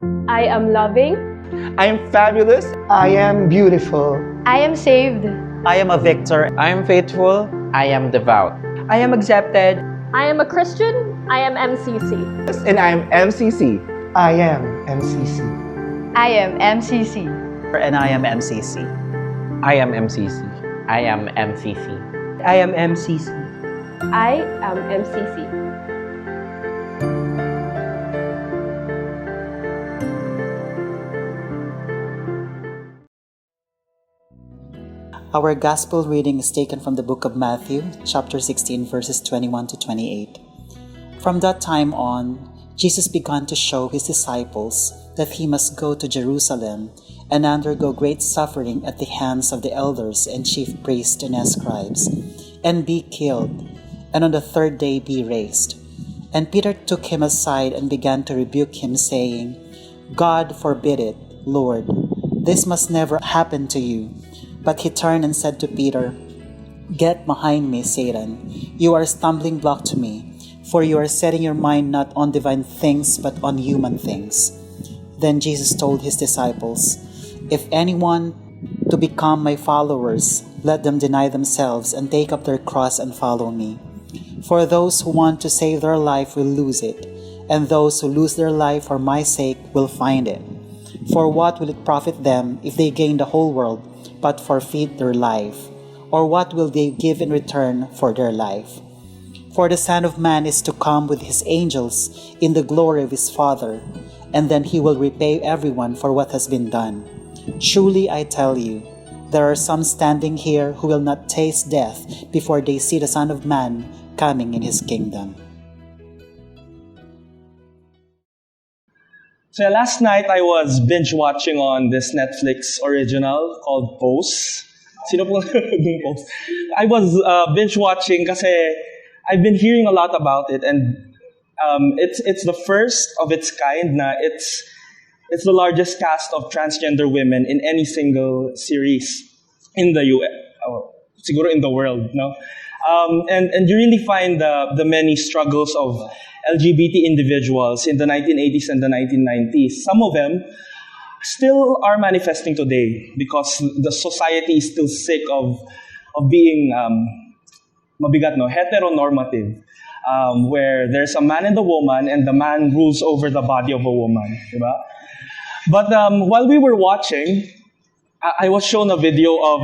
I am loving. I am fabulous. I am beautiful. I am saved. I am a victor. I am faithful. I am devout. I am accepted. I am a Christian. I am MCC. And I am MCC. I am MCC. I am MCC. And I am MCC. I am MCC. I am MCC. I am MCC. I am MCC. Our gospel reading is taken from the book of Matthew, chapter 16, verses 21 to 28. From that time on, Jesus began to show his disciples that he must go to Jerusalem and undergo great suffering at the hands of the elders and chief priests and scribes, and be killed, and on the third day be raised. And Peter took him aside and began to rebuke him, saying, God forbid it, Lord, this must never happen to you. But he turned and said to Peter, Get behind me, Satan. You are a stumbling block to me, for you are setting your mind not on divine things, but on human things. Then Jesus told his disciples, If anyone to become my followers, let them deny themselves and take up their cross and follow me. For those who want to save their life will lose it, and those who lose their life for my sake will find it. For what will it profit them if they gain the whole world, but forfeit their life? Or what will they give in return for their life? For the Son of Man is to come with his angels in the glory of his Father, and then he will repay everyone for what has been done. Truly I tell you, there are some standing here who will not taste death before they see the Son of Man coming in his kingdom. So last night I was binge watching on this Netflix original called Pose. Sino po yung Pose? I was binge watching kasi I've been hearing a lot about it, and it's the first of its kind na it's the largest cast of transgender women in any single series in the US, siguro in the world, no? And you really find the many struggles of LGBT individuals in the 1980s and the 1990s. Some of them still are manifesting today because the society is still sick of being mabigat, no, heteronormative, where there's a man and a woman and the man rules over the body of a woman, diba? But while we were watching, I was shown a video of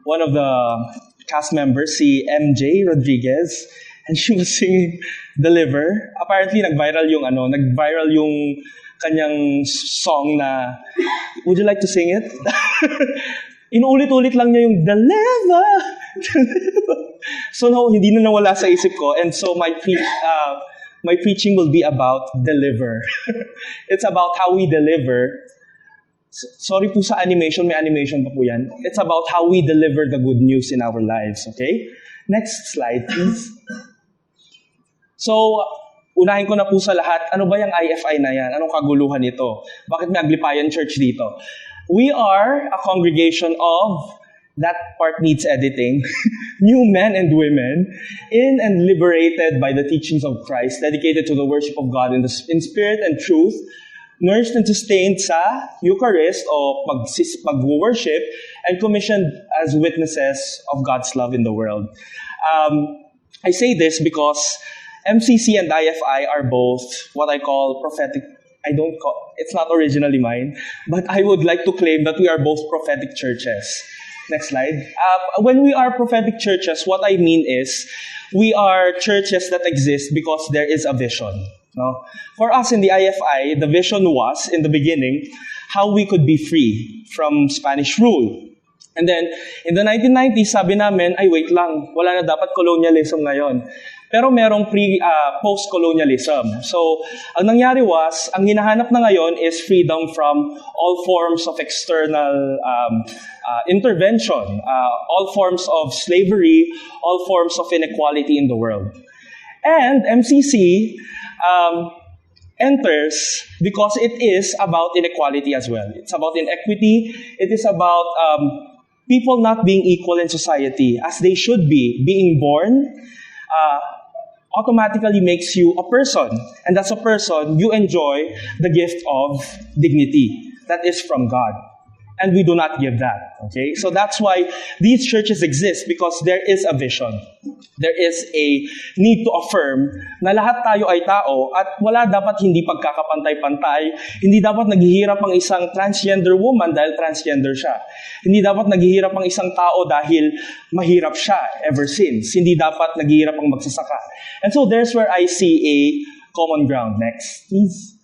one of the cast members, si MJ Rodriguez, and she was singing Deliver. Apparently, nag-viral yung kanyang song na, would you like to sing it? Inuulit-ulit lang niya yung Deliver. So no, hindi na nawala sa isip ko, and so my preaching will be about deliver. It's about how we deliver. Sorry po sa animation, may animation pa po yan. It's about how we deliver the good news in our lives, okay? Next slide, please. So, unahin ko na po sa lahat, ano ba yung IFI na yan? Anong kaguluhan ito? Bakit may Aglipayan Church dito? We are a congregation of, that part needs editing, new men and women, in and liberated by the teachings of Christ, dedicated to the worship of God in spirit and truth, nourished and sustained sa Eucharist o pag-worship, and commissioned as witnesses of God's love in the world. I say this because MCC and IFI are both what I call prophetic. It's not originally mine, but I would like to claim that we are both prophetic churches. Next slide. When we are prophetic churches, what I mean is we are churches that exist because there is a vision. No? For us in the IFI, the vision was, in the beginning, how we could be free from Spanish rule. And then, in the 1990s, sabi namin, ay wait lang, wala na dapat colonialism ngayon. Pero merong post-colonialism. So, ang nangyari was, ang hinahanap na ngayon is freedom from all forms of external intervention, all forms of slavery, all forms of inequality in the world. And MCC enters because it is about inequality as well. It's about inequity. It is about people not being equal in society as they should be, being born automatically makes you a person. And as a person, you enjoy the gift of dignity that is from God. And we do not give that. Okay? So that's why these churches exist, because there is a vision. There is a need to affirm na lahat tayo ay tao at wala dapat hindi pagkakapantay-pantay. Hindi dapat naghihirap ang isang transgender woman dahil transgender siya. Hindi dapat naghihirap ang isang tao dahil mahirap siya ever since. Hindi dapat naghihirap ang magsasaka. And so there's where I see a common ground. Next, please.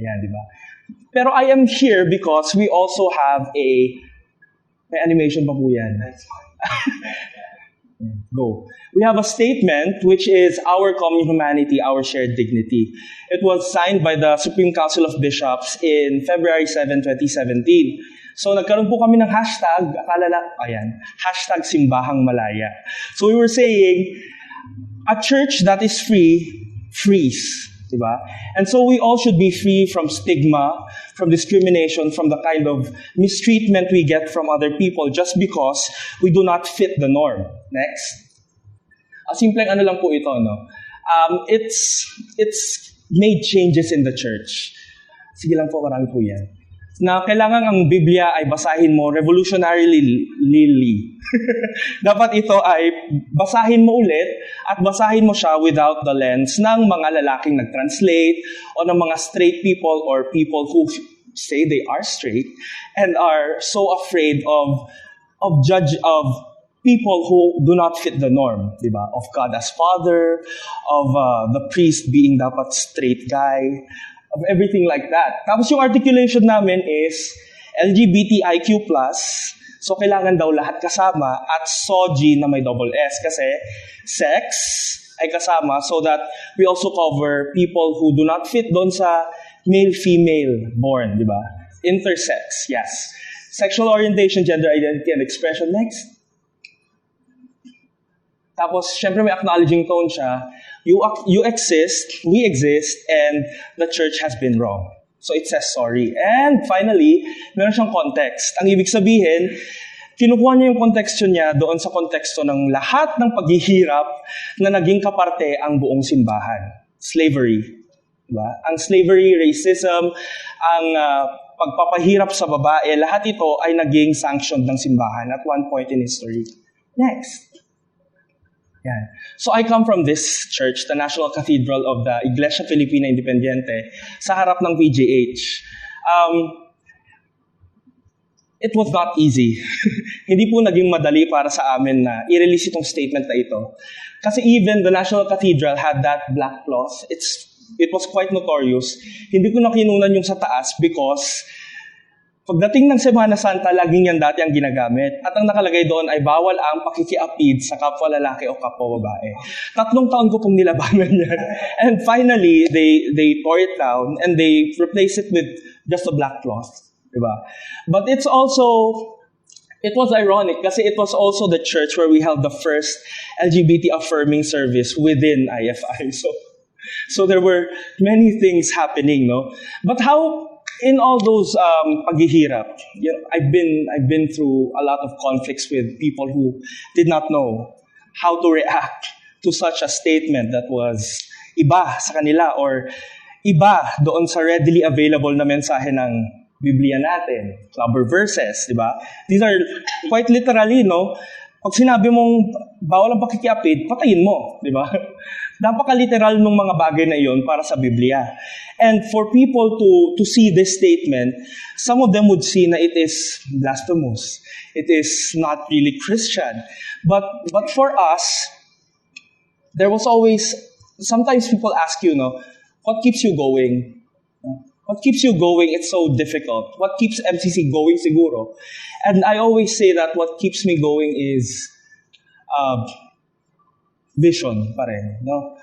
Ayan, di ba? Pero I am here because we also have may animation pa po yan. Go. We have a statement which is our common humanity, our shared dignity. It was signed by the Supreme Council of Bishops in February 7, 2017. So nagkaroon po kami ng hashtag, hashtag Simbahang Malaya. So we were saying, a church that is free, frees. Diba? And so we all should be free from stigma, from discrimination, from the kind of mistreatment we get from other people just because we do not fit the norm. Next. Simpleng ano lang po ito, no? It's made changes in the church. Sige lang po, marami po yan. Na kailangan ang Biblia ay basahin mo revolutionarily. Dapat ito ay basahin mo ulit at basahin mo siya without the lens ng mga lalaking nag-translate o ng mga straight people or people who say they are straight and are so afraid of people who do not fit the norm, diba? Of God as Father, of the priest being dapat straight guy, of everything like that. Tapos yung articulation namin is LGBTIQ+, so kailangan daw lahat kasama, at SOGI na may double S kasi sex ay kasama so that we also cover people who do not fit doon sa male-female born, di ba? Intersex, yes. Sexual orientation, gender identity, and expression. Next. Tapos, syempre may acknowledging tone siya. You exist, we exist, and the church has been wrong. So it says sorry. And finally, meron siyang context. Ang ibig sabihin, kinukuha niya yung konteksto niya doon sa konteksto ng lahat ng paghihirap na naging kaparte ang buong simbahan. Slavery. Diba? Ang slavery, racism, ang pagpapahirap sa babae, lahat ito ay naging sanctioned ng simbahan at one point in history. Next. Yan. So I come from this church, the National Cathedral of the Iglesia FIlipina Independiente, sa harap ng PGH. It was not easy. Hindi po naging madali para sa amin na i-release itong statement na ito. Kasi even the National Cathedral had that black cloth. It was quite notorious. Hindi ko na kinunan yung sa taas because pagdating ng Semana Santa, laging yan dati ang ginagamit. At ang nakalagay doon ay bawal ang pakikiapid sa kapwa lalaki o kapwa babae. 3 taon ko pong nilabanan yan. And finally, they tore it down and they replaced it with just a black cloth. Diba? But it was ironic kasi it was also the church where we held the first LGBT affirming service within IFI. So there were many things happening, no? But how in all those paghihirap, I've been through a lot of conflicts with people who did not know how to react to such a statement that was iba sa kanila or iba doon sa readily available na mensahe ng Biblia natin, clubber verses, di ba? These are quite literally, no? Pag sinabi mong bawal ang pakikiapid, patayin mo, di ba? Napaka-literal ng mga bagay na iyon para sa Biblia. And for people to see this statement, some of them would see na it is blasphemous. It is not really Christian. But for us, there was always, sometimes people ask you, no, what keeps you going? What keeps you going? It's so difficult. What keeps MCC going siguro? And I always say that what keeps me going is vision pa rin, no?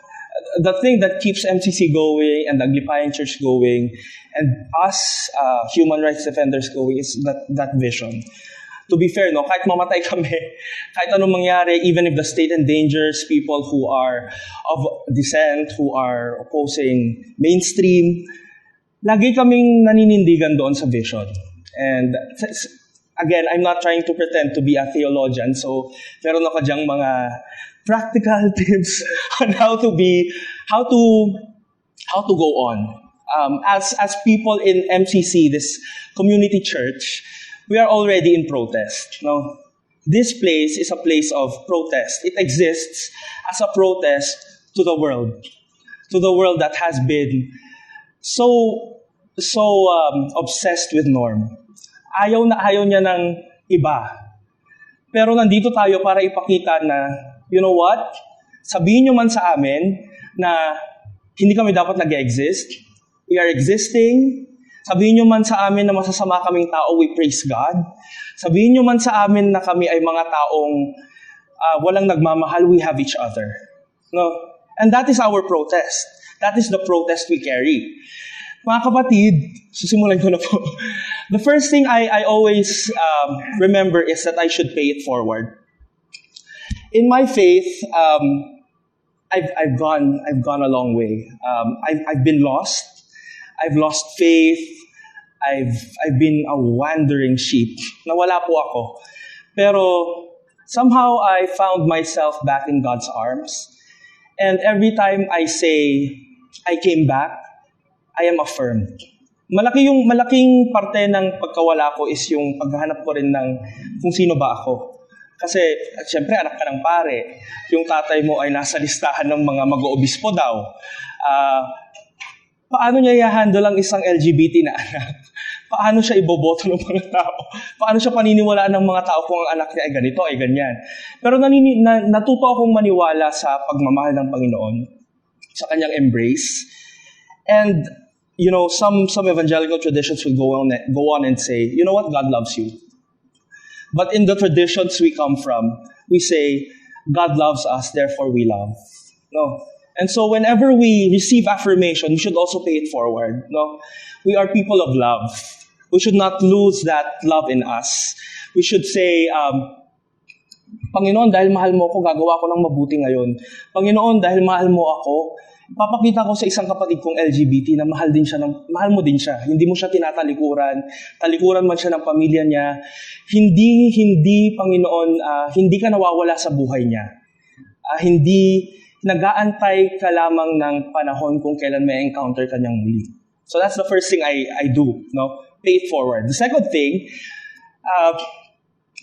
The thing that keeps MCC going and the Aglipay Church going and us human rights defenders going is that vision. To be fair, no, kahit mamatay kami, kahit anong mangyari, even if the state endangers people who are of dissent, who are opposing mainstream, lagi kaming naninindigan doon sa vision. And again, I'm not trying to pretend to be a theologian, so meron ako dyang mga practical tips on how to go on. As people in MCC, this community church, we are already in protest. No? This place is a place of protest. It exists as a protest to the world that has been so obsessed with norm. Ayaw na ayaw niya ng iba. Pero nandito tayo para ipakita na, you know what? Sabihin niyo man sa amin na hindi kami dapat nag-exist. We are existing. Sabihin nyo man sa amin na masasama kaming tao, we praise God. Sabihin nyo man sa amin na kami ay mga taong walang nagmamahal, we have each other. No? And that is our protest. That is the protest we carry. Mga kapatid, sisimulan ko na po. The first thing I always remember is that I should pay it forward. In my faith, I've gone a long way. I've been lost. I've lost faith. I've been a wandering sheep. Nawala po ako. Pero somehow I found myself back in God's arms. And every time I say I came back, I am affirmed. Malaking parte ng pagkawala ko is yung paghahanap ko rin ng kung sino ba ako. Kasi, siyempre, anak ka ng pare. Yung tatay mo ay nasa listahan ng mga mag-oobispo daw. Paano niya i-handle ang isang LGBT na anak? Paano siya iboboto ng mga tao? Paano siya paniniwalaan ng mga tao kung ang anak niya ay ganito, ay ganyan? Pero natuto akong maniwala sa pagmamahal ng Panginoon, sa kanyang embrace. And, you know, some evangelical traditions will go on and say, you know what, God loves you. But in the traditions we come from, we say, God loves us, therefore we love. No. And so whenever we receive affirmation, we should also pay it forward. No? We are people of love. We should not lose that love in us. We should say, Panginoon, dahil mahal mo ako, gagawa ko ng mabuti ngayon. Panginoon, dahil mahal mo ako, papakita ko sa isang kapatid kong LGBT na mahal mo din siya. Hindi mo siya tinatalikuran. Talikuran man siya ng pamilya niya. Hindi, Panginoon, hindi ka nawawala sa buhay niya. Hindi nag-aantay ka lamang ng panahon kung kailan may encounter ka niyang muli. So that's the first thing I do, no? Pay it forward. The second thing,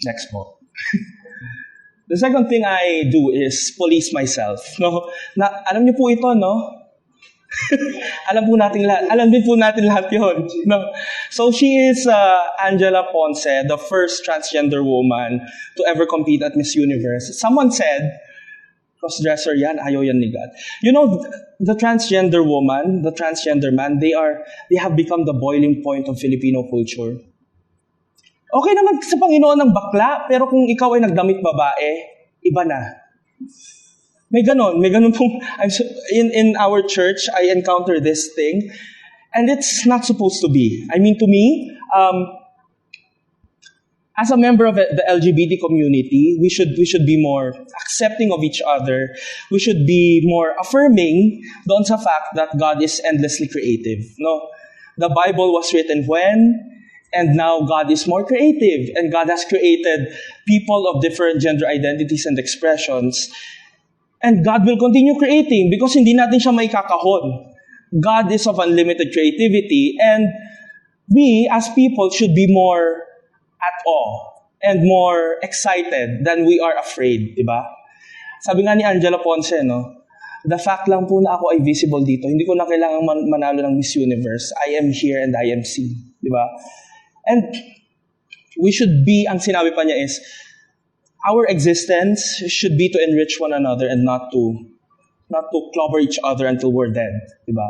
next po. The second thing I do is police myself, no? Alam niyo po ito, no? Alam din po natin lahat 'yon, no? So she is Angela Ponce, the first transgender woman to ever compete at Miss Universe. Someone said, cross-dresser yan, ayaw yan ni God. You know, the transgender woman, the transgender man, they have become the boiling point of Filipino culture. Okay naman sa Panginoon ng bakla, pero kung ikaw ay nagdamit babae, iba na. May ganun pong, in our church, I encounter this thing, and it's not supposed to be. I mean, to me, as a member of the LGBT community, we should be more accepting of each other. We should be more affirming doon sa fact that God is endlessly creative. No, the Bible was written when, and now God is more creative, and God has created people of different gender identities and expressions. And God will continue creating because hindi natin siya maikakahon. God is of unlimited creativity, and we as people should be more at awe and more excited than we are afraid, di ba? Sabi nga ni Angela Ponce, no, the fact lang po na ako ay visible dito, hindi ko na kailangan manalo ng Miss Universe. I am here and I am seen, di ba? And we should be, ang sinabi pa niya is, our existence should be to enrich one another and not to clobber each other until we're dead, di ba?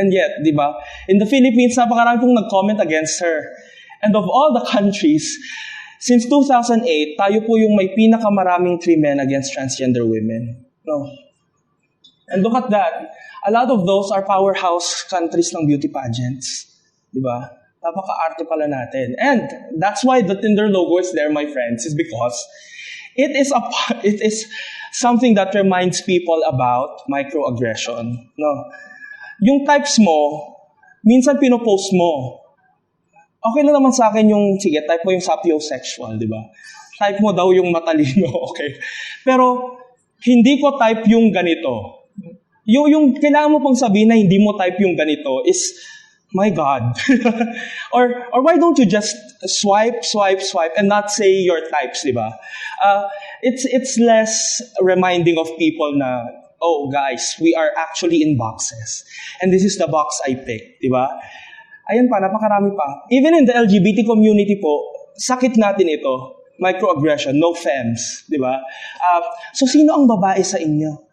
And yet, di ba, in the Philippines, napakarami pong nag-comment against her. And of all the countries, since 2008, tayo po yung may pinakamaraming 3 men against transgender women. No. And look at that. A lot of those are powerhouse countries ng beauty pageants. Diba? Napaka-arte pala natin. And that's why the Tinder logo is there, my friends, is because it is something that reminds people about microaggression. No. Yung types mo, minsan pinopost mo. Okay na naman sa akin yung, sige, type mo yung sapiosexual, di ba? Type mo daw yung matalino, okay? Pero, hindi ko type yung ganito. Yung kailangan mo pang sabihin na hindi mo type yung ganito is, my God. or why don't you just swipe, and not say your types, di ba? It's less reminding of people na, oh guys, we are actually in boxes. And this is the box I picked, di ba? Ayan pa, napakarami pa. Even in the LGBT community po, sakit natin ito. Microaggression, no femmes, di ba? So sino ang babae sa inyo?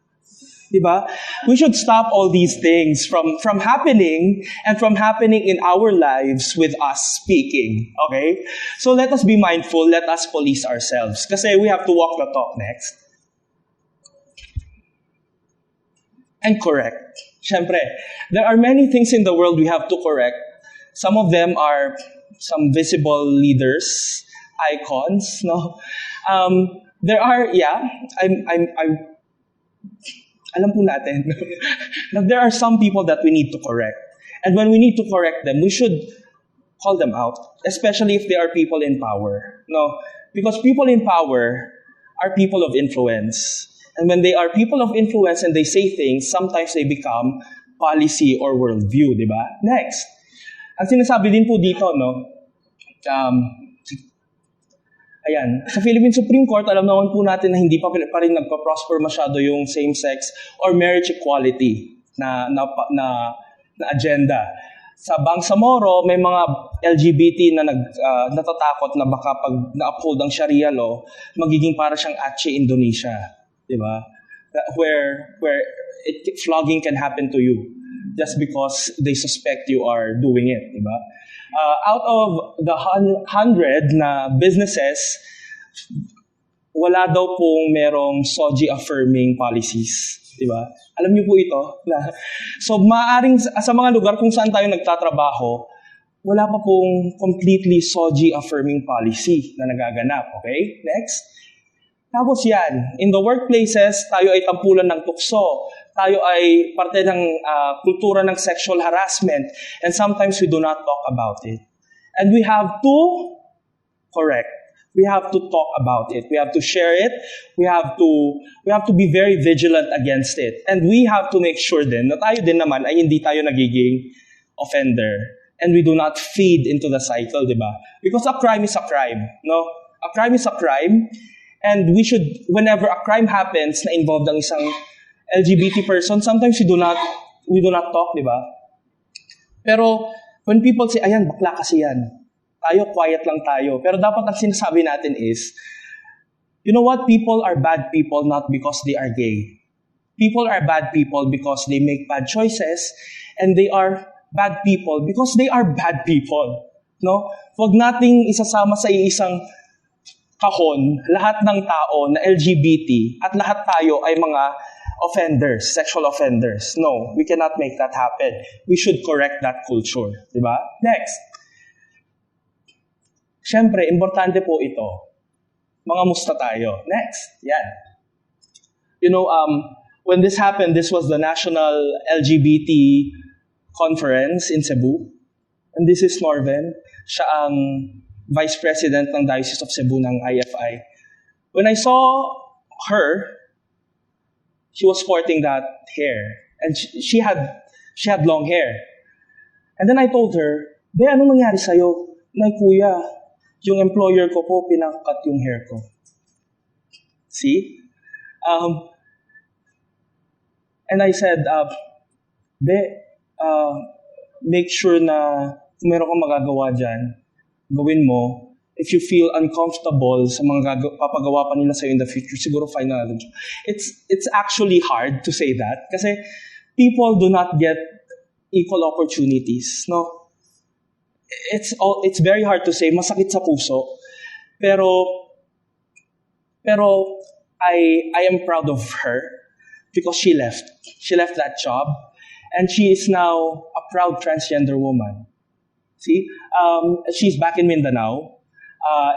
Diba? We should stop all these things from happening and from happening in our lives with us speaking. Okay? So let us be mindful, let us police ourselves. Kasi we have to walk the talk next. And correct. Siyempre, there are many things in the world we have to correct. Some of them are some visible leaders, icons, no? There are, alam po natin, that there are some people that we need to correct. And when we need to correct them, we should call them out, especially if they are people in power. No? Because people in power are people of influence. And when they are people of influence and they say things, sometimes they become policy or worldview, di ba? Next. Ang sinasabi din po dito, no? Ayan, sa Philippine Supreme Court, alam naman po natin na hindi pa rin nagpa-prosper masyado yung same-sex or marriage equality na agenda. Sa Bangsamoro, may mga LGBT na natatakot na baka pag na-uphold ang Sharia law, magiging para siyang Aceh, Indonesia. Di ba? Where flogging can happen to you just because they suspect you are doing it. Di ba? Out of the 100 na businesses, wala daw pong merong SOGI affirming policies. Diba? Alam niyo po ito? So, maaaring sa mga lugar kung saan tayo nagtatrabaho, wala pa pong completely SOGI affirming policy na nagaganap. Okay? Next. Tapos yan, in the workplaces, tayo ay tampulan ng tukso. Tayo ay parte ng kultura ng sexual harassment. And sometimes we do not talk about it. And we have to correct. We have to talk about it. We have to share it. We have to be very vigilant against it. And we have to make sure din na tayo din naman ay hindi tayo nagiging offender. And we do not feed into the cycle, di ba? Because a crime is a crime. No? A crime is a crime. And we should, whenever a crime happens na involved ang isang LGBT person, sometimes we do not talk, di ba? Pero when people say, ayan, bakla kasi yan. Tayo, quiet lang tayo. Pero dapat ang sinasabi natin is, you know what? People are bad people not because they are gay. People are bad people because they make bad choices, and they are bad people because they are bad people. No? Huwag nating isasama sa isang kahon lahat ng tao na LGBT at lahat tayo ay mga offenders, sexual offenders. No, we cannot make that happen. We should correct that culture. Diba? Next. Siyempre, importante po ito. Mga musta tayo. Next. Yan. You know, when this happened, this was the National LGBT Conference in Cebu. And this is Norven. Siya ang Vice President ng Diocese of Cebu ng IFI. When I saw her, she was sporting that hair. And she had long hair. And then I told her, Be, anong nangyari sa'yo? Nay, kuya, yung employer ko po, pinangkat yung hair ko. See? And I said, Be, make sure na kung meron kang magagawa dyan, gawin mo. If you feel uncomfortable sa mga papagawa pa nila sa'yo in the future, siguro find another job. It's actually hard to say that kasi people do not get equal opportunities. No? It's very hard to say, masakit sa puso. Pero I am proud of her because she left. She left that job and she is now a proud transgender woman. See? She's back in Mindanao.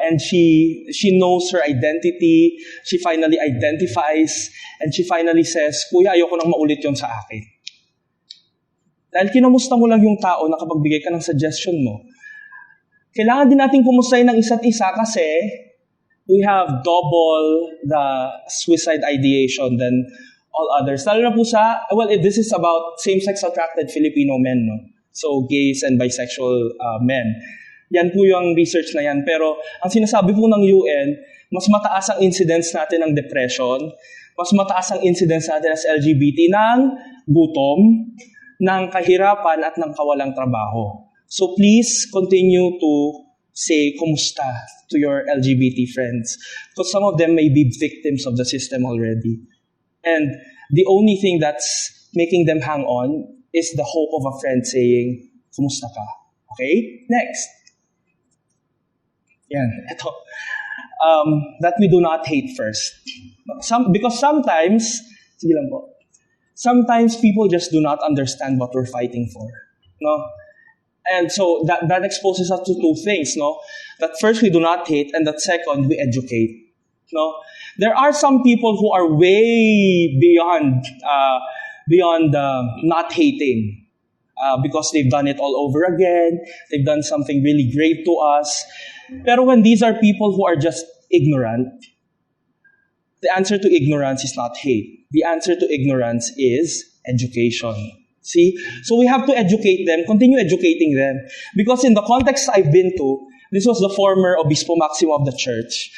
And she knows her identity. She finally identifies. And she finally says, Kuya, ayoko nang maulit yon sa akin. Dahil kinamusta mo lang yung tao na kapag bigay ka ng suggestion mo, Kailangan din natin kumustahin ng isa't isa kasi we have double the suicide ideation than all others. Lalo na po this is about same-sex attracted Filipino men, no? So, gays and bisexual men. Yan po yung research na yan. Pero, ang sinasabi po ng UN, mas mataas ang incidence natin ng depression, mas mataas ang incidence natin as LGBT ng gutom, ng kahirapan at ng kawalang trabaho. So please continue to say kumusta to your LGBT friends because some of them may be victims of the system already. And the only thing that's making them hang on is the hope of a friend saying, kumusta ka? Okay? Next. Yan, ito. That we do not hate first. Because sometimes, sige lang po, sometimes people just do not understand what we're fighting for. No? And so that exposes us to two things, no? That first, we do not hate, and that second, we educate. No? There are some people who are way beyond not hating because they've done it all over again. They've done something really great to us. Pero when these are people who are just ignorant, the answer to ignorance is not hate. The answer to ignorance is education. See? So we have to educate them, continue educating them. Because in the context I've been to, this was the former Obispo Maximo of the church.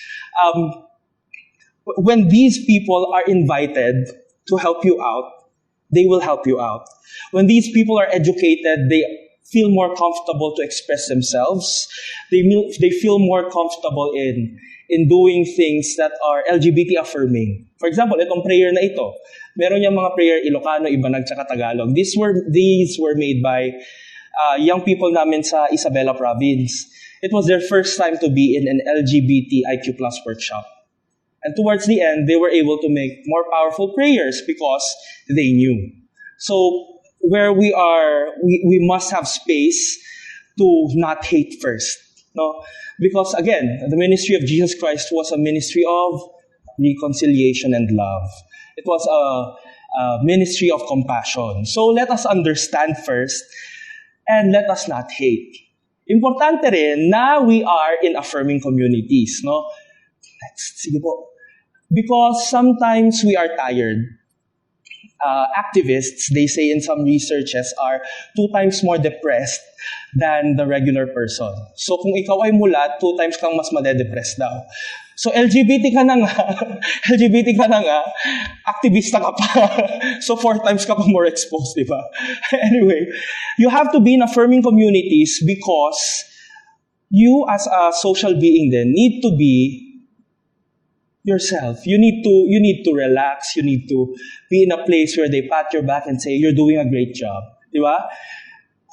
When these people are invited to help you out, they will help you out. When these people are educated, they feel more comfortable to express themselves. They feel more comfortable in doing things that are LGBT affirming. For example, itong prayer na ito. Meron yung mga prayer Ilocano, Ibanag, tsaka Tagalog. These were made by young people namin sa Isabela province. It was their first time to be in an LGBTIQ+ workshop. And towards the end, they were able to make more powerful prayers because they knew. So, where we are, we must have space to not hate first. No? Because again, the ministry of Jesus Christ was a ministry of reconciliation and love. It was a ministry of compassion. So let us understand first and let us not hate. Importante rin na we are in affirming communities. No? Next, sige po. Because sometimes we are tired. Activists, they say in some researches, are 2 times more depressed than the regular person. So kung ikaw ay mulat, 2 times kang mas made-depress daw. So LGBT ka na nga, aktivista ka pa. So 4 times ka pa more exposed, di ba? Anyway, you have to be in affirming communities because you as a social being then need to be yourself. You need to relax. You need to be in a place where they pat your back and say, you're doing a great job. Di ba?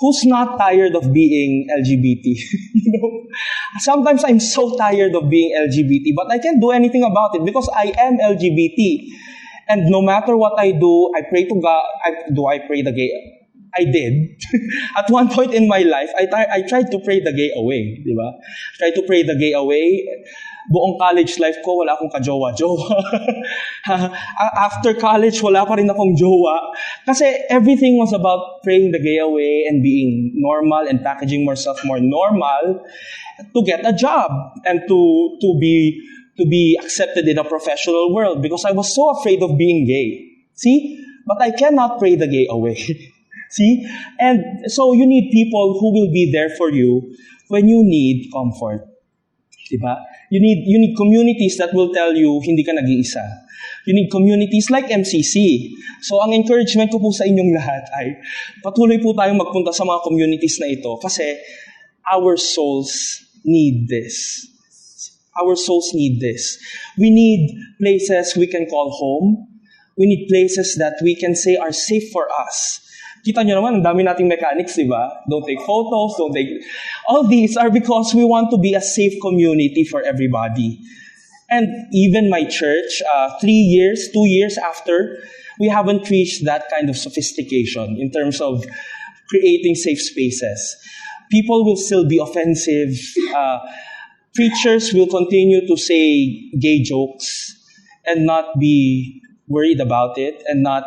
Who's not tired of being LGBT? You know? Sometimes I'm so tired of being LGBT, but I can't do anything about it because I am LGBT. And no matter what I do, I pray to God. Do I pray the gay? I did. At one point in my life, I tried to pray the gay away. Di ba? Tried to pray the gay away. Buong college life ko, wala akong kajowa-jowa. After college, wala pa rin akong jowa. Kasi everything was about praying the gay away and being normal and packaging myself more normal to get a job and to be accepted in a professional world because I was so afraid of being gay. See? But I cannot pray the gay away. See? And so you need people who will be there for you when you need comfort. Diba? You need communities that will tell you hindi ka nag-iisa. You need communities like MCC. So ang encouragement ko po sa inyong lahat ay patuloy po tayong magpunta sa mga communities na ito kasi our souls need this. Our souls need this. We need places we can call home. We need places that we can say are safe for us. Kita nyo naman, ang dami nating mechanics, di ba? Don't take photos, all these are because we want to be a safe community for everybody. And even my church, 2 years after, we haven't reached that kind of sophistication in terms of creating safe spaces. People will still be offensive. Preachers will continue to say gay jokes and not be worried about it and not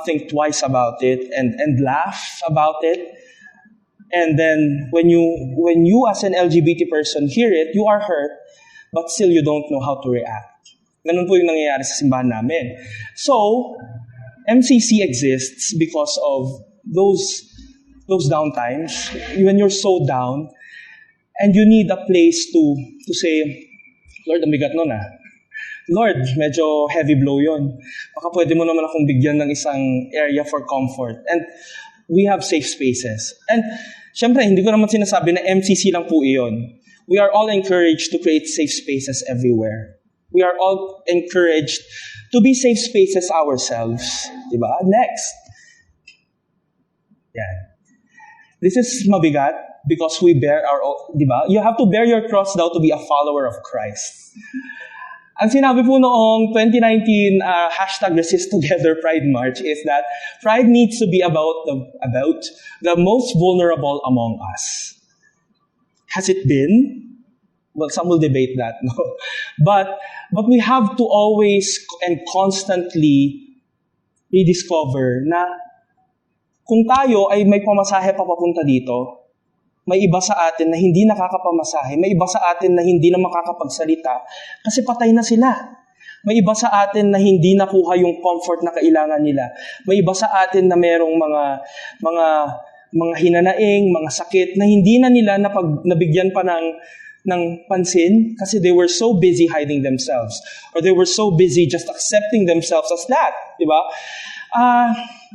think twice about it and laugh about it. And then when you as an LGBT person hear it, you are hurt, but still you don't know how to react. Ganun po yung nangyayari sa simbahan namin. So, MCC exists because of those downtimes, when you're so down, and you need a place to say, Lord, ang bigat nun ah. Lord, medyo heavy blow yun. Baka pwede mo naman akong bigyan ng isang area for comfort. And we have safe spaces. And syempre, hindi ko naman sinasabi na MCC lang po iyon. We are all encouraged to create safe spaces everywhere. We are all encouraged to be safe spaces ourselves. Diba? Next. Yeah. This is mabigat because we bear our own, diba? You have to bear your cross now to be a follower of Christ. Ang sinabi po noong 2019 #ResistTogether Pride March is that pride needs to be about the most vulnerable among us. Has it been? Well, some will debate that, no? But we have to always and constantly rediscover na kung tayo ay may pamasahe pa papunta dito, may iba sa atin na hindi nakakapamasahe, may iba sa atin na hindi na makakapagsalita kasi patay na sila. May iba sa atin na hindi nakuha yung comfort na kailangan nila. May iba sa atin na merong mga hinanaing, mga sakit na hindi na nila nabigyan pa ng pansin kasi they were so busy hiding themselves or they were so busy just accepting themselves as that, di ba?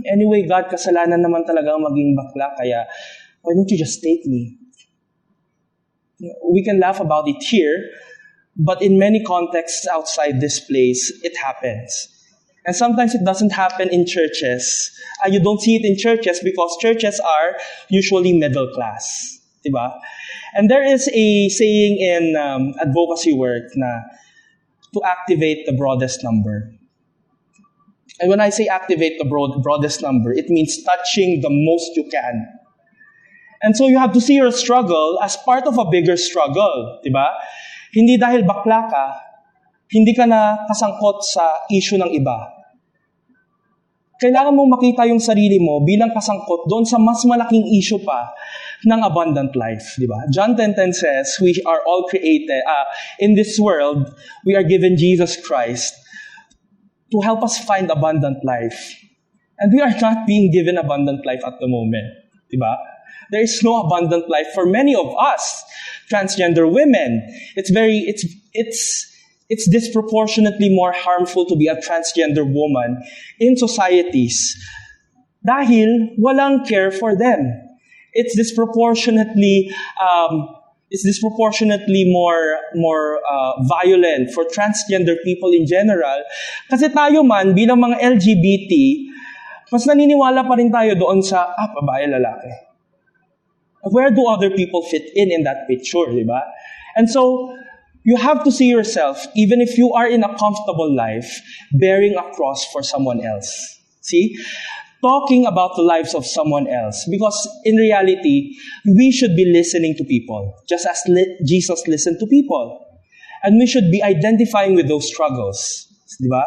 Anyway, God, kasalanan naman talaga ang maging bakla, kaya why don't you just take me? We can laugh about it here, but in many contexts outside this place, it happens. And sometimes it doesn't happen in churches. You don't see it in churches because churches are usually middle class. Diba? And there is a saying in advocacy work na to activate the broadest number. And when I say activate the broadest number, it means touching the most you can. And so you have to see your struggle as part of a bigger struggle, di ba? Hindi dahil bakla ka, hindi ka na kasangkot sa issue ng iba. Kailangan mong makita yung sarili mo bilang kasangkot doon sa mas malaking issue pa ng abundant life, di ba? John 10:10 says, we are all created, in this world, we are given Jesus Christ to help us find abundant life. And we are not being given abundant life at the moment, di ba? There is no abundant life for many of us, transgender women. It's disproportionately more harmful to be a transgender woman in societies dahil walang care for them. It's disproportionately more violent for transgender people in general. Kasi tayo man bilang mga LGBT, mas naniniwala pa rin tayo doon sa babae, lalaki. Where do other people fit in that picture, di ba? And so, you have to see yourself, even if you are in a comfortable life, bearing a cross for someone else. See? Talking about the lives of someone else. Because in reality, we should be listening to people, just as Jesus listened to people. And we should be identifying with those struggles. Di ba?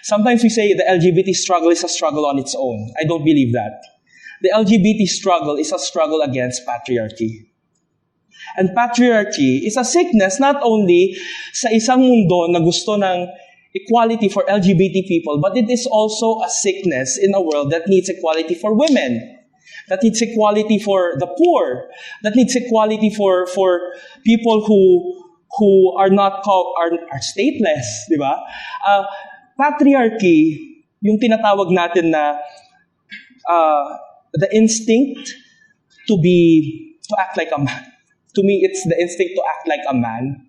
Sometimes we say the LGBT struggle is a struggle on its own. I don't believe that. The LGBT struggle is a struggle against patriarchy. And patriarchy is a sickness not only sa isang mundo na gusto ng equality for LGBT people, but it is also a sickness in a world that needs equality for women, that needs equality for the poor, that needs equality for people who are not are stateless, di ba? Patriarchy, yung tinatawag natin na the instinct to act like a man. To me, it's the instinct to act like a man.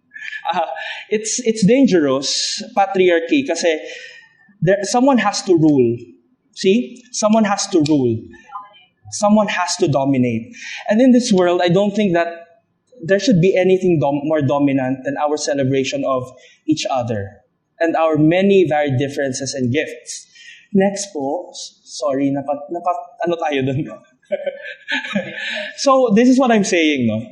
It's dangerous, patriarchy, kasi someone has to rule. See? Someone has to rule. Someone has to dominate. And in this world, I don't think that there should be anything more dominant than our celebration of each other and our many varied differences and gifts. Next po, sorry, ano tayo dun? So, this is what I'm saying, no?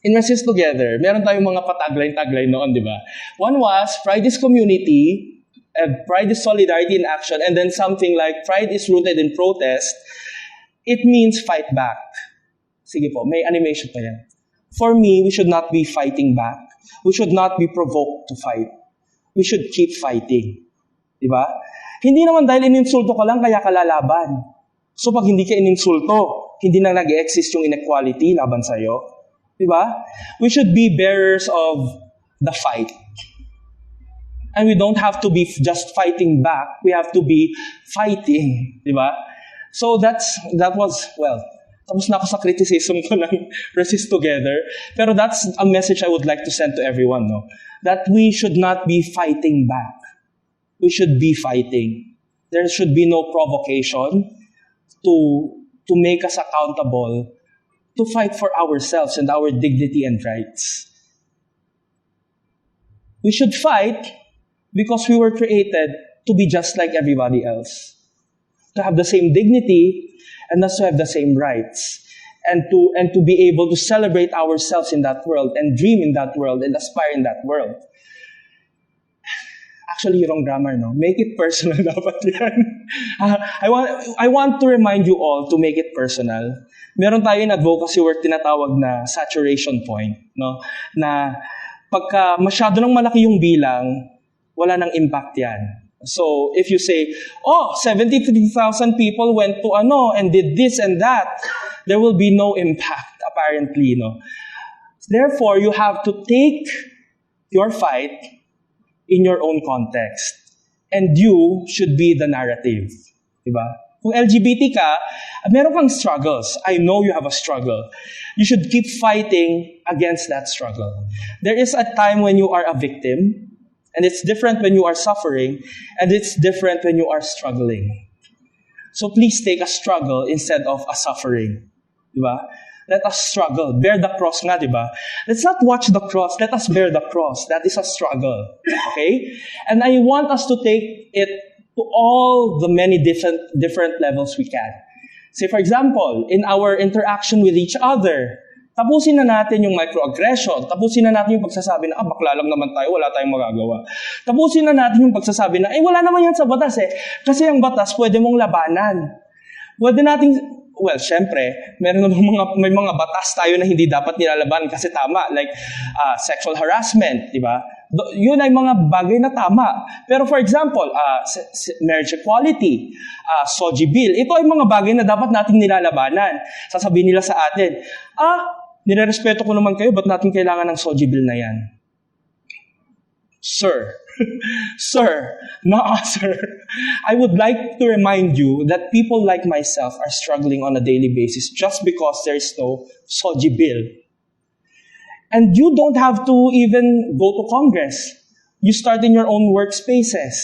In Resist Together, meron tayong mga patagline-tagline noon, di ba? One was, Pride is community, Pride is solidarity in action, and then something like, Pride is rooted in protest. It means fight back. Sige po, may animation pa yan. For me, we should not be fighting back. We should not be provoked to fight. We should keep fighting. Diba? Hindi naman dahil ininsulto ka lang, kaya ka lalaban. So pag hindi ka ininsulto, hindi na nag-exist yung inequality laban sa'yo. Diba? We should be bearers of the fight. And we don't have to be just fighting back. We have to be fighting. Diba? So that was, well, tapos na ako sa criticism ko ng Resist Together. Pero that's a message I would like to send to everyone, no? That we should not be fighting back. We should be fighting. There should be no provocation to make us accountable, to fight for ourselves and our dignity and rights. We should fight because we were created to be just like everybody else. To have the same dignity and also have the same rights. And to be able to celebrate ourselves in that world and dream in that world and aspire in that world. Actually, wrong grammar, no? Make it personal dapat yan. I want to remind you all to make it personal. Meron tayo in advocacy work tinatawag na saturation point, no? Na pagka masyado nang malaki yung bilang, wala nang impact yan. So, if you say, 73,000 people went to and did this and that, there will be no impact, apparently, no? Therefore, you have to take your fight in your own context. And you should be the narrative. Diba? Kung LGBT ka, meron kang struggles. I know you have a struggle. You should keep fighting against that struggle. There is a time when you are a victim, and it's different when you are suffering, and it's different when you are struggling. So please take a struggle instead of a suffering. Diba? Let us struggle. Bear the cross nga, diba? Let's not watch the cross. Let us bear the cross. That is a struggle. Okay? And I want us to take it to all the many different levels we can. Say, for example, in our interaction with each other, tapusin na natin yung microaggression. Tapusin na natin yung pagsasabi na, bakla lang naman tayo, wala tayong magagawa. Tapusin na natin yung pagsasabi na, wala naman yan sa batas eh. Kasi ang batas, pwede mong labanan. Pwede nating, well, syempre, may mga batas tayo na hindi dapat nilalaban kasi tama. Like, sexual harassment, di ba? Yun ay mga bagay na tama. Pero for example, marriage equality, SOGI bill, ito ay mga bagay na dapat nating nilalabanan. Sasabihin nila sa atin, nirerespeto ko naman kayo, ba't natin kailangan ng SOGI bill na yan? Sir, sir, I would like to remind you that people like myself are struggling on a daily basis just because there is no SOGI bill. And you don't have to even go to Congress. You start in your own workspaces.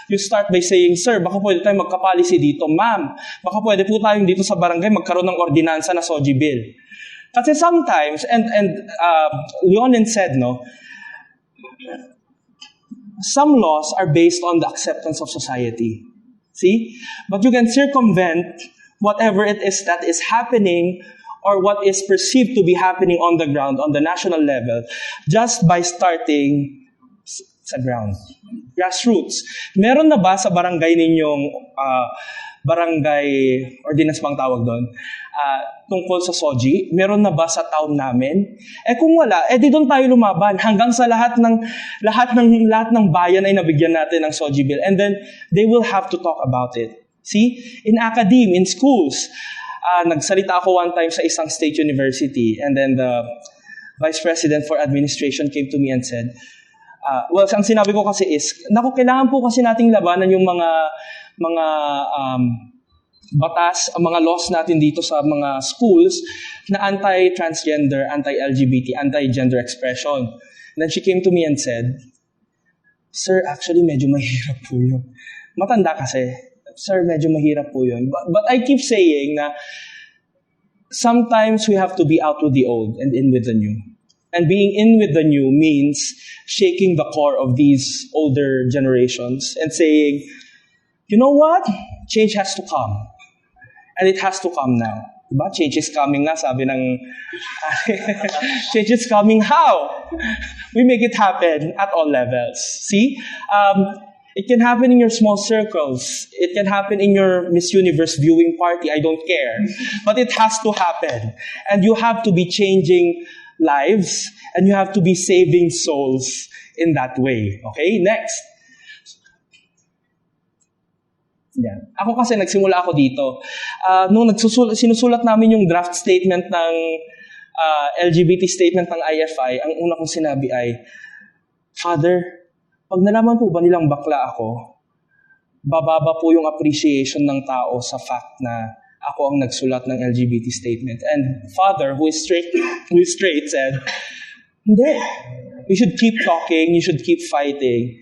You start by saying, sir, baka pwede tayo magka-policy dito. Ma'am, baka pwede po tayong dito sa barangay magkaroon ng ordinansa na SOGI bill. Kasi sometimes, and Leonin said, no, some laws are based on the acceptance of society. See? But you can circumvent whatever it is that is happening or what is perceived to be happening on the ground, on the national level, just by starting sa ground. Grassroots. Meron na ba sa barangay ninyong barangay ordinance bang tawag doon? Tungkol sa SOGI, meron na ba sa town namin? Kung wala, di doon tayo lumaban hanggang sa lahat ng bayan ay nabigyan natin ng SOGI bill, and then they will have to talk about it. See? In academe, in schools, nagsalita ako one time sa isang state university, and then the vice president for administration came to me and said, well, ang sinabi ko kasi is, kailangan po kasi nating labanan yung mga batas, ang mga laws natin dito sa mga schools na anti-transgender, anti-LGBT, anti-gender expression. And then she came to me and said, sir, actually medyo mahirap po yun. Matanda kasi. Sir, medyo mahirap po yun. But I keep saying na sometimes we have to be out with the old and in with the new. And being in with the new means shaking the core of these older generations and saying, you know what? Change has to come. And it has to come now. Diba? Change is coming nga, sabi ng... Change is coming. How? We make it happen at all levels. See? It can happen in your small circles. It can happen in your Miss Universe viewing party. I don't care. But it has to happen. And you have to be changing lives, and you have to be saving souls in that way. Okay? Next. Yan. Ako kasi nagsimula ako dito. Nung sinusulat namin yung draft statement ng LGBT statement ng IFI, ang una kong sinabi ay, Father, pag nalaman po ba nilang bakla ako, bababa po yung appreciation ng tao sa fact na ako ang nagsulat ng LGBT statement. And Father, who is straight, said, hindi. You should keep talking, you should keep fighting.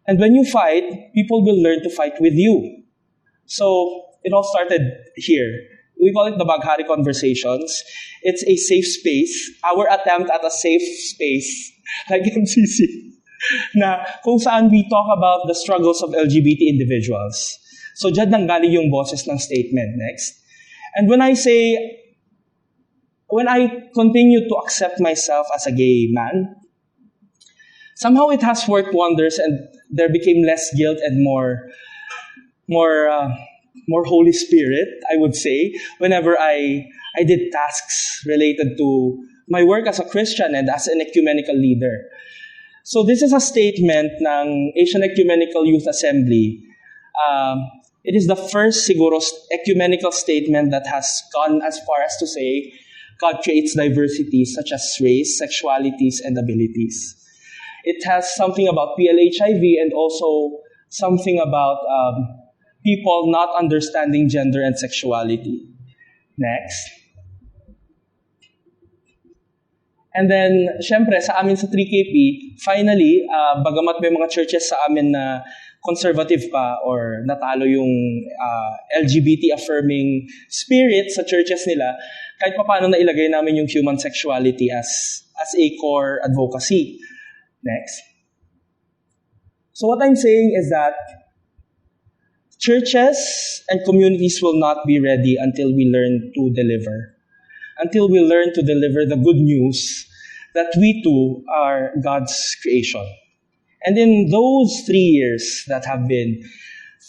And when you fight, people will learn to fight with you. So, it all started here. We call it the Baghari Conversations. It's a safe space. Our attempt at a safe space, like MCC, na kung saan we talk about the struggles of LGBT individuals. So, dyan nanggaling yung boses ng statement. Next. And when I continue to accept myself as a gay man, somehow it has worked wonders, and there became less guilt and more Holy Spirit, I would say, whenever I did tasks related to my work as a Christian and as an ecumenical leader. So this is a statement ng Asian Ecumenical Youth Assembly. It is the first siguro ecumenical statement that has gone as far as to say God creates diversity such as race, sexualities, and abilities. It has something about PLHIV and also something about people not understanding gender and sexuality. Next. And then, syempre, sa amin sa 3KP, finally, bagamat may mga churches sa amin na conservative pa or natalo yung LGBT-affirming spirit sa churches nila, kahit pa paano na ilagay namin yung human sexuality as a core advocacy. Next. So what I'm saying is that churches and communities will not be ready until we learn to deliver. Until we learn to deliver the good news that we too are God's creation. And in those 3 years that have been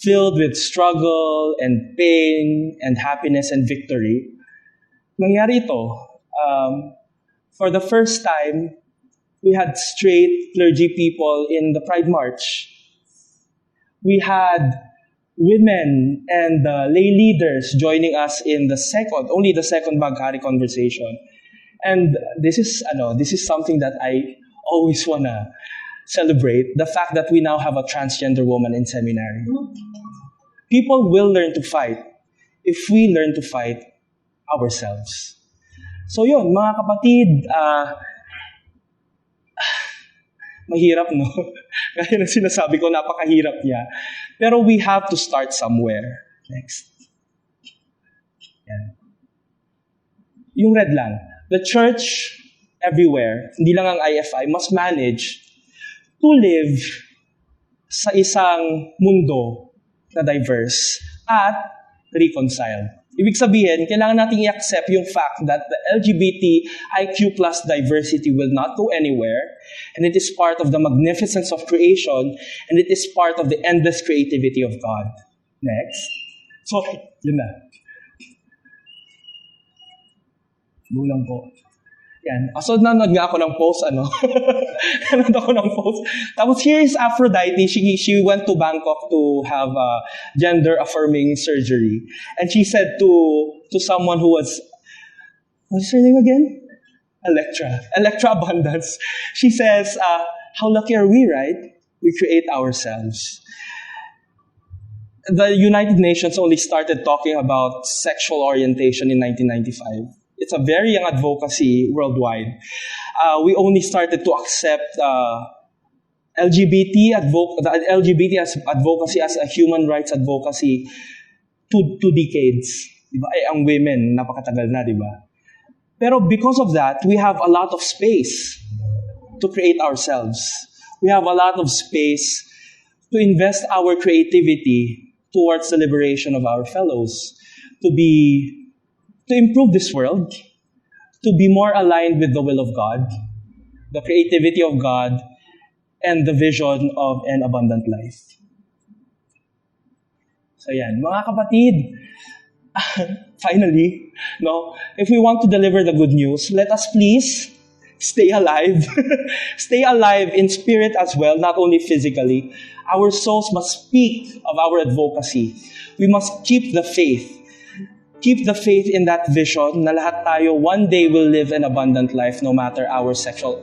filled with struggle and pain and happiness and victory, nangyari ito. For the first time, we had straight clergy people in the Pride March. We had women and lay leaders joining us in only the second Baghari conversation. And this is something that I always wanna celebrate, the fact that we now have a transgender woman in seminary. People will learn to fight if we learn to fight ourselves. So yun, mga kapatid, mahirap, no? Kaya nang sinasabi ko, napakahirap niya. Pero we have to start somewhere. Next. Yan. Yung red lang. The church everywhere, hindi lang ang IFI, must manage to live sa isang mundo na diverse at reconciled. Ibig sabihin, kailangan natin i-accept yung fact that the LGBTIQ plus diversity will not go anywhere, and it is part of the magnificence of creation, and it is part of the endless creativity of God. Next. Sorry, yun na. Bulang po. Yan. So, nanood nga ako ng post, nanood ako ng post. Tapos, here is Aphrodite. She went to Bangkok to have gender-affirming surgery. And she said to someone who was, what's her name again? Electra Abundance. She says, how lucky are we, right? We create ourselves. The United Nations only started talking about sexual orientation in 1995. It's a very young advocacy worldwide. We only started to accept LGBT as advocacy as a human rights advocacy 2 decades. Diba? Ang women, napakatagal na, diba? Pero because of that, we have a lot of space to create ourselves. We have a lot of space to invest our creativity towards the liberation of our fellows, to improve this world, to be more aligned with the will of God, the creativity of God, and the vision of an abundant life. So yan, mga kapatid, finally, no, if we want to deliver the good news, let us please stay alive. Stay alive in spirit as well, not only physically. Our souls must speak of our advocacy. We must keep the faith. Keep the faith in that vision na lahat tayo one day will live an abundant life no matter our sexual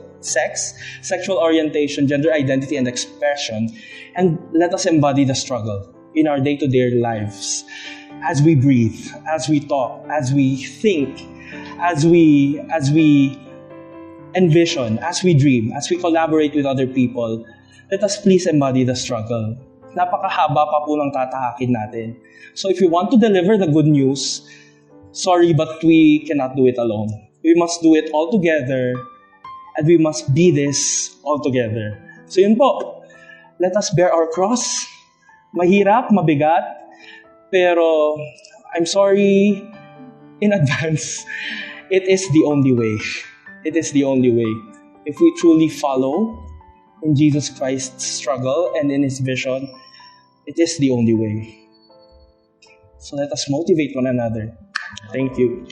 orientation, gender identity, and expression. And let us embody the struggle in our day-to-day lives as we breathe, as we talk, as we think, as we envision, as we dream, as we collaborate with other people. Let us please embody the struggle. Napakahaba pa po ng tatahakin natin. So if we want to deliver the good news, sorry, but we cannot do it alone. We must do it all together, and we must be this all together. So yun po, let us bear our cross. Mahirap, mabigat, pero I'm sorry in advance. It is the only way. It is the only way. If we truly follow in Jesus Christ's struggle and in His vision, it is the only way. So let us motivate one another. Thank you.